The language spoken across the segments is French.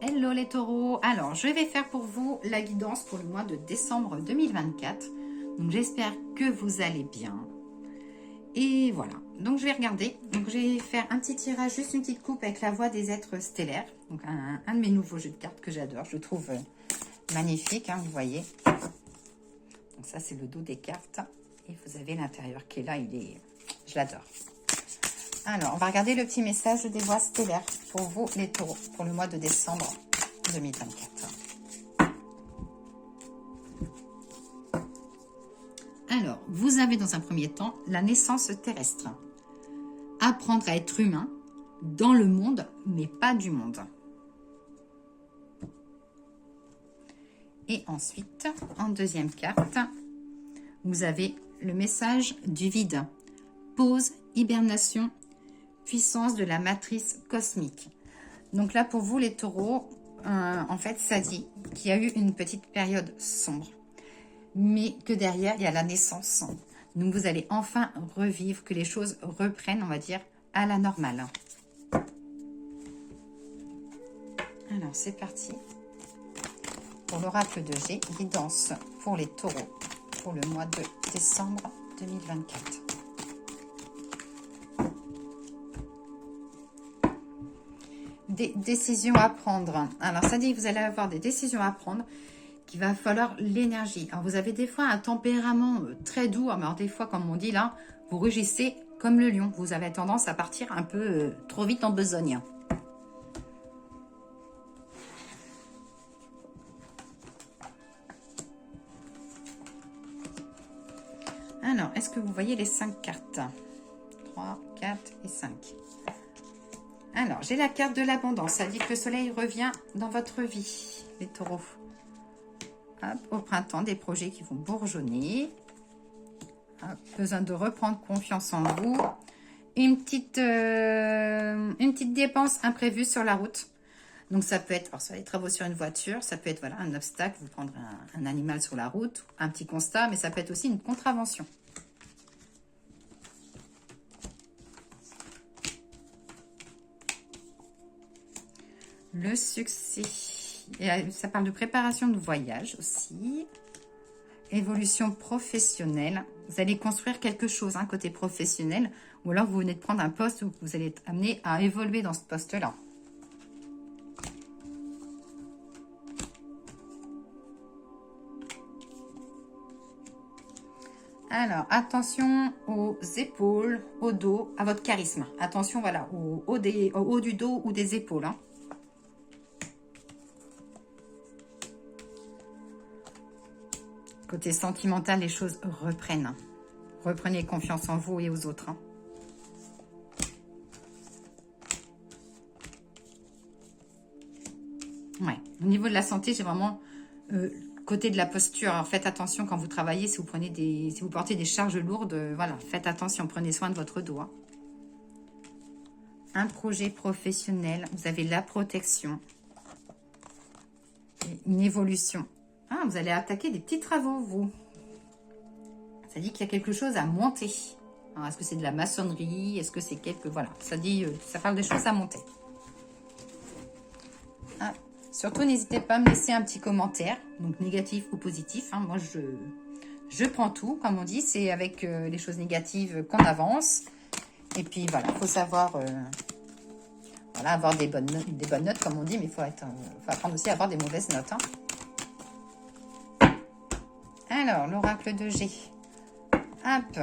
Hello les taureaux, alors je vais faire pour vous la guidance pour le mois de décembre 2024. Donc j'espère que vous allez bien. Et voilà, donc je vais regarder. Donc je vais faire un petit tirage, juste une petite coupe avec la voix des êtres stellaires. Donc un de mes nouveaux jeux de cartes que j'adore, je le trouve magnifique, hein, vous voyez. Donc ça c'est le dos des cartes. Et vous avez l'intérieur qui est là, je l'adore. Alors, on va regarder le petit message des voix stellaires pour vous, les taureaux, pour le mois de décembre 2024. Alors, vous avez dans un premier temps la naissance terrestre. Apprendre à être humain dans le monde, mais pas du monde. Et ensuite, en deuxième carte, vous avez le message du vide. Pause, hibernation, puissance de la matrice cosmique. Donc là, pour vous, les taureaux, en fait, ça dit qu'il y a eu une petite période sombre, mais que derrière, il y a la naissance. Donc, vous allez enfin revivre, que les choses reprennent, on va dire, à la normale. Alors, c'est parti. Pour l'oracle de G, guidance pour les taureaux, pour le mois de décembre 2024. Des décisions à prendre. Alors, ça dit que vous allez avoir des décisions à prendre, qu'il va falloir l'énergie. Alors, vous avez des fois un tempérament très doux, mais alors des fois, comme on dit là, vous rugissez comme le lion. Vous avez tendance à partir un peu trop vite en besogne. Alors, est-ce que vous voyez les 5 cartes? 3, 4 et 5. Alors, j'ai la carte de l'abondance. Ça dit que le soleil revient dans votre vie, les taureaux. Hop, au printemps, des projets qui vont bourgeonner. Hop, besoin de reprendre confiance en vous. Une petite dépense imprévue sur la route. Donc, ça peut être, alors, soit des travaux sur une voiture, ça peut être voilà, un obstacle, vous prendre un animal sur la route, un petit constat, mais ça peut être aussi une contravention. Le succès. Et ça parle de préparation de voyage aussi. Évolution professionnelle. Vous allez construire quelque chose, hein, côté professionnel. Ou alors vous venez de prendre un poste où vous allez être amené à évoluer dans ce poste-là. Alors, attention aux épaules, au dos, à votre charisme. Attention, voilà, au haut du dos ou des épaules, hein. Côté sentimental, les choses reprennent. Reprenez confiance en vous et aux autres. Hein. Ouais. Au niveau de la santé, j'ai vraiment côté de la posture. Alors faites attention quand vous travaillez, si vous portez des charges lourdes, voilà, faites attention, prenez soin de votre dos. Hein. Un projet professionnel, vous avez la protection, une évolution. Ah, vous allez attaquer des petits travaux, vous. Ça dit qu'il y a quelque chose à monter. Est-ce que c'est de la maçonnerie? Est-ce que c'est quelque... Voilà, ça dit, ça parle des choses à monter. Ah, surtout, n'hésitez pas à me laisser un petit commentaire, donc négatif ou positif. Hein. Moi, je prends tout, comme on dit. C'est avec les choses négatives qu'on avance. Et puis, voilà, il faut savoir... voilà, avoir des bonnes notes, comme on dit, mais il faut apprendre aussi à avoir des mauvaises notes. Hein. Alors, l'oracle de G. Hop,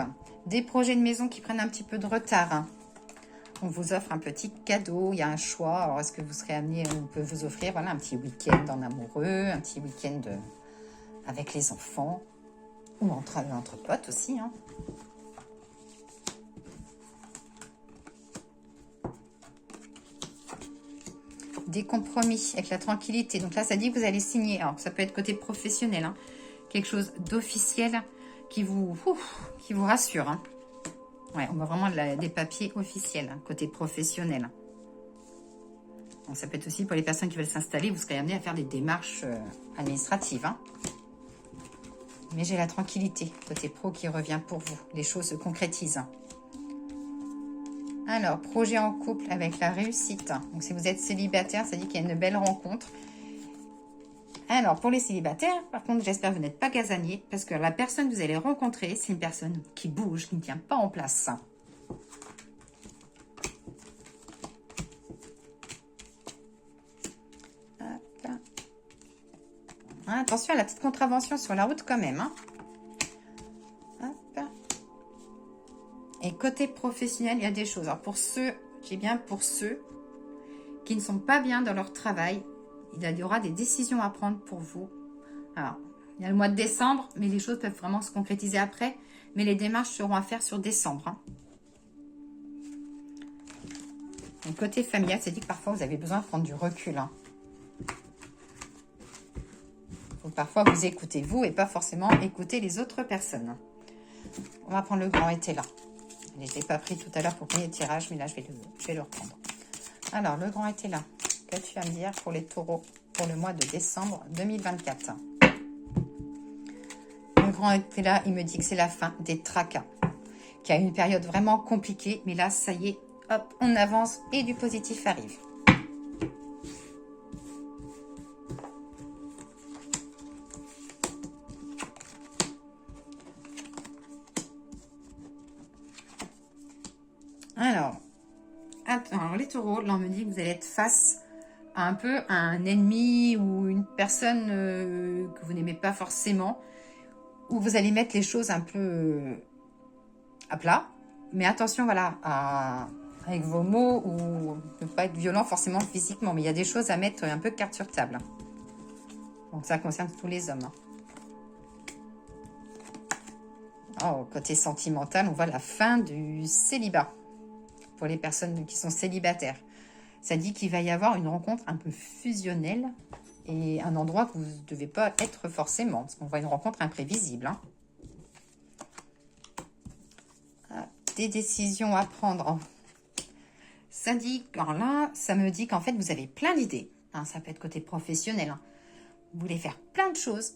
des projets de maison qui prennent un petit peu de retard. Hein. On vous offre un petit cadeau, il y a un choix. Alors, est-ce que vous serez amené, on peut vous offrir voilà, un petit week-end en amoureux, un petit week-end avec les enfants, ou entre potes aussi. Hein. Des compromis avec la tranquillité. Donc là, ça dit que vous allez signer. Alors, ça peut être côté professionnel, hein. Quelque chose d'officiel qui vous rassure. Hein. Ouais, on voit vraiment des papiers officiels, hein, côté professionnel. Bon, ça peut être aussi pour les personnes qui veulent s'installer, vous serez amené à faire des démarches administratives. Hein. Mais j'ai la tranquillité, côté pro qui revient pour vous. Les choses se concrétisent. Hein. Alors, projet en couple avec la réussite. Donc, si vous êtes célibataire, ça dit qu'il y a une belle rencontre. Alors, pour les célibataires, par contre, j'espère que vous n'êtes pas casanier, parce que la personne que vous allez rencontrer, c'est une personne qui bouge, qui ne tient pas en place. Hop. Attention à la petite contravention sur la route quand même. Hein. Hop. Et côté professionnel, il y a des choses. Alors, pour ceux, j'ai bien pour ceux qui ne sont pas bien dans leur travail, il y aura des décisions à prendre pour vous. Alors, il y a le mois de décembre, mais les choses peuvent vraiment se concrétiser après. Mais les démarches seront à faire sur décembre. Hein. Donc, côté familial, c'est dit que parfois vous avez besoin de prendre du recul. Hein. Faut parfois vous écouter vous et pas forcément écouter les autres personnes. On va prendre le grand été là. Je ne l'ai pas pris tout à l'heure pour le premier tirage, mais là je vais le reprendre. Alors, le grand été là. Que tu vas me dire pour les taureaux pour le mois de décembre 2024. Le grand été là, il me dit que c'est la fin des tracas. Qu'il y a une période vraiment compliquée, mais là, ça y est, hop, on avance et du positif arrive. Alors, les taureaux, là, on me dit que vous allez être face à un peu un ennemi ou une personne que vous n'aimez pas forcément, où vous allez mettre les choses un peu à plat. Mais attention, voilà, avec vos mots, ou ne pas être violent forcément physiquement, mais il y a des choses à mettre un peu carte sur table. Donc ça concerne tous les hommes. Oh, côté sentimental, on voit la fin du célibat. Pour les personnes qui sont célibataires. Ça dit qu'il va y avoir une rencontre un peu fusionnelle et un endroit que vous ne devez pas être forcément, parce qu'on voit une rencontre imprévisible. Hein. Des décisions à prendre. Ça dit, alors là, ça me dit qu'en fait, vous avez plein d'idées. Hein, ça peut être côté professionnel. Hein. Vous voulez faire plein de choses,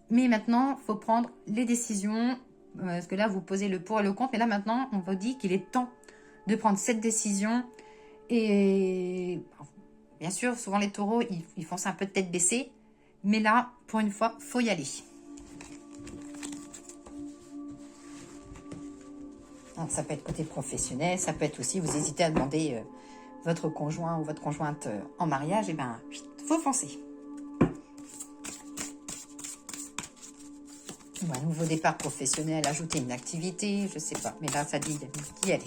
mais maintenant, il faut prendre les décisions, parce que là, vous posez le pour et le contre, mais là, maintenant, on vous dit qu'il est temps de prendre cette décision. Et bien sûr, souvent les taureaux, ils font ça un peu de tête baissée. Mais là, pour une fois, il faut y aller. Donc, ça peut être côté professionnel, ça peut être aussi, vous hésitez à demander votre conjoint ou votre conjointe en mariage, et bien, il faut foncer. Ou un nouveau départ professionnel, ajouter une activité, je ne sais pas. Mais là, ça dit d'y aller.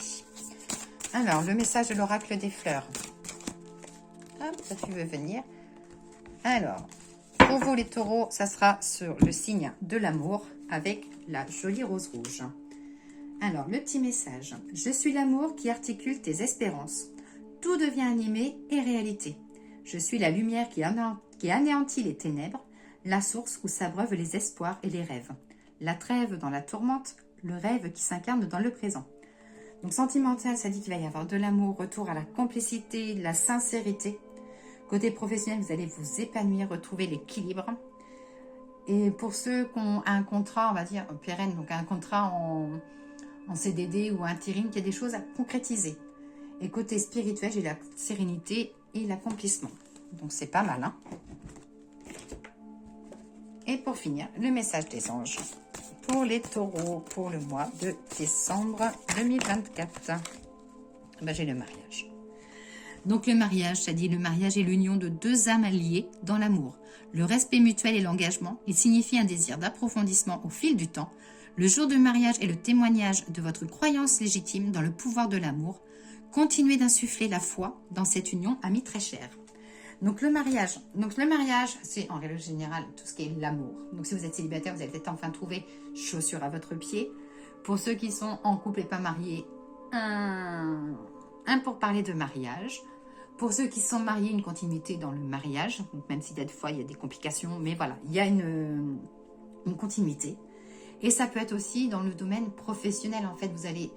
Alors, le message de l'oracle des fleurs. Hop, ça tu veux venir. Alors, pour vous les taureaux, ça sera sur le signe de l'amour avec la jolie rose rouge. Alors, le petit message. Je suis l'amour qui articule tes espérances. Tout devient animé et réalité. Je suis la lumière qui anéantit les ténèbres, la source où s'abreuvent les espoirs et les rêves. La trêve dans la tourmente, le rêve qui s'incarne dans le présent. Donc, sentimental, ça dit qu'il va y avoir de l'amour, retour à la complicité, de la sincérité. Côté professionnel, vous allez vous épanouir, retrouver l'équilibre. Et pour ceux qui ont un contrat, on va dire, pérenne, donc un contrat en CDD ou intérim, il y a des choses à concrétiser. Et côté spirituel, j'ai la sérénité et l'accomplissement. Donc, c'est pas mal, hein. Et pour finir, le message des anges. Pour les taureaux, pour le mois de décembre 2024. Ben, j'ai le mariage. Donc le mariage, ça dit le mariage est l'union de deux âmes alliées dans l'amour. Le respect mutuel et l'engagement, il signifie un désir d'approfondissement au fil du temps. Le jour de mariage est le témoignage de votre croyance légitime dans le pouvoir de l'amour. Continuez d'insuffler la foi dans cette union amie très chère. Donc le mariage, c'est en règle générale tout ce qui est l'amour. Donc si vous êtes célibataire, vous allez peut-être enfin trouver chaussure à votre pied. Pour ceux qui sont en couple et pas mariés, un pour parler de mariage. Pour ceux qui sont mariés, une continuité dans le mariage. Donc même si des fois il y a des complications, mais voilà, il y a une continuité. Et ça peut être aussi dans le domaine professionnel. En fait, vous allez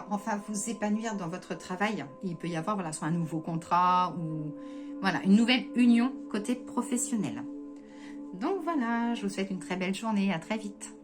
enfin vous épanouir dans votre travail. Il peut y avoir voilà, soit un nouveau contrat ou voilà, une nouvelle union côté professionnel. Donc voilà, je vous souhaite une très belle journée. À très vite.